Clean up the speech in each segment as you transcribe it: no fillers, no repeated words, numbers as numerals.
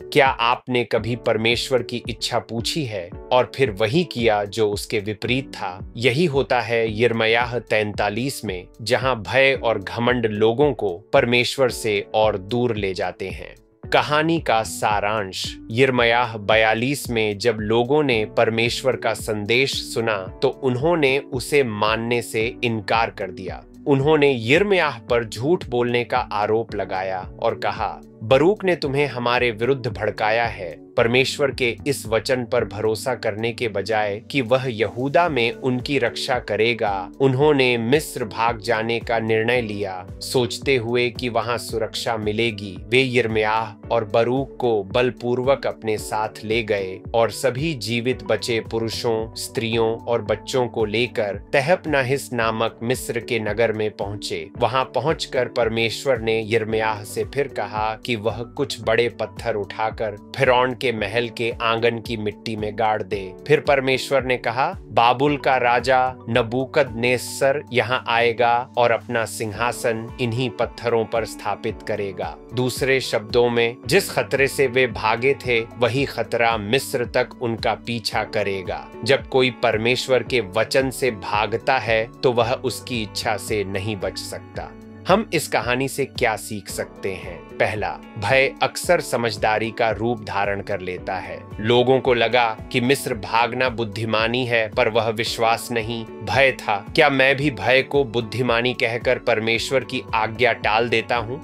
क्या आपने कभी परमेश्वर की इच्छा पूछी है और फिर वही किया जो उसके विपरीत था? यही होता है यिर्मयाह 43 में, जहां भय और घमंड लोगों को परमेश्वर से और दूर ले जाते हैं। कहानी का सारांश, यिर्मयाह 42 में जब लोगों ने परमेश्वर का संदेश सुना तो उन्होंने उसे मानने से इनकार कर दिया। उन्होंने यिर्मयाह पर झूठ बोलने का आरोप लगाया और कहा, बरूक ने तुम्हें हमारे विरुद्ध भड़काया है। परमेश्वर के इस वचन पर भरोसा करने के बजाय कि वह यहूदा में उनकी रक्षा करेगा, उन्होंने मिस्र भाग जाने का निर्णय लिया, सोचते हुए कि वहां सुरक्षा मिलेगी। वे यिर्मयाह और बरूक को बलपूर्वक अपने साथ ले गए और सभी जीवित बचे पुरुषों, स्त्रियों और बच्चों को लेकर तहपनाहिस नामक मिस्र के नगर में पहुंचे। वहां पहुंचकर परमेश्वर ने यिर्मयाह से फिर कहा कि वह कुछ बड़े पत्थर उठाकर फिरौन के महल के आंगन की मिट्टी में गाड़ दे। फिर परमेश्वर ने कहा, बाबुल का राजा नबूकदनेस्सर यहाँ आएगा और अपना सिंहासन इन्हीं पत्थरों पर स्थापित करेगा। दूसरे शब्दों में, जिस खतरे से वे भागे थे वही खतरा मिस्र तक उनका पीछा करेगा। जब कोई परमेश्वर के वचन से भागता है तो वह उसकी इच्छा से नहीं बच सकता। हम इस कहानी से क्या सीख सकते हैं? पहला, भय अक्सर समझदारी का रूप धारण कर लेता है। लोगों को लगा कि मिस्र भागना बुद्धिमानी है, पर वह विश्वास नहीं, भय था। क्या मैं भी भय को बुद्धिमानी कहकर परमेश्वर की आज्ञा टाल देता हूँ?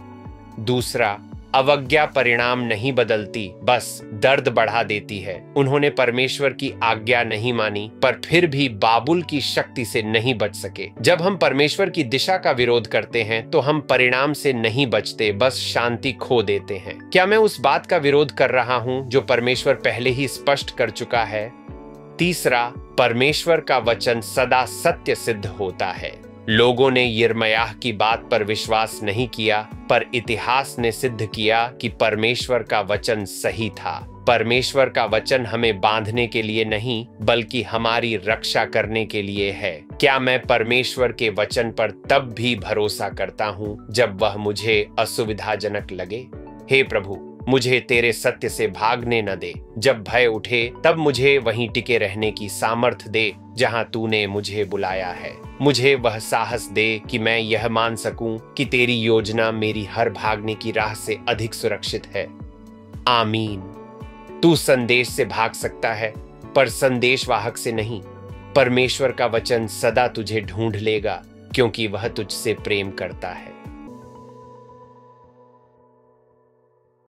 दूसरा, अवज्ञा परिणाम नहीं बदलती, बस दर्द बढ़ा देती है। उन्होंने परमेश्वर की आज्ञा नहीं मानी, पर फिर भी बाबुल की शक्ति से नहीं बच सके। जब हम परमेश्वर की दिशा का विरोध करते हैं तो हम परिणाम से नहीं बचते, बस शांति खो देते हैं। क्या मैं उस बात का विरोध कर रहा हूं जो परमेश्वर पहले ही स्पष्ट कर चुका है? तीसरा, परमेश्वर का वचन सदा सत्य सिद्ध होता है। लोगों ने यिर्मयाह की बात पर विश्वास नहीं किया, पर इतिहास ने सिद्ध किया कि परमेश्वर का वचन सही था। परमेश्वर का वचन हमें बांधने के लिए नहीं, बल्कि हमारी रक्षा करने के लिए है। क्या मैं परमेश्वर के वचन पर तब भी भरोसा करता हूँ जब वह मुझे असुविधाजनक लगे? हे प्रभु, मुझे तेरे सत्य से भागने न दे। जब भय उठे तब मुझे वहीं टिके रहने की सामर्थ दे जहां तूने मुझे बुलाया है। मुझे वह साहस दे कि मैं यह मान सकूं कि तेरी योजना मेरी हर भागने की राह से अधिक सुरक्षित है। आमीन। तू संदेश से भाग सकता है, पर संदेशवाहक से नहीं। परमेश्वर का वचन सदा तुझे ढूंढ लेगा, क्योंकि वह तुझसे प्रेम करता है।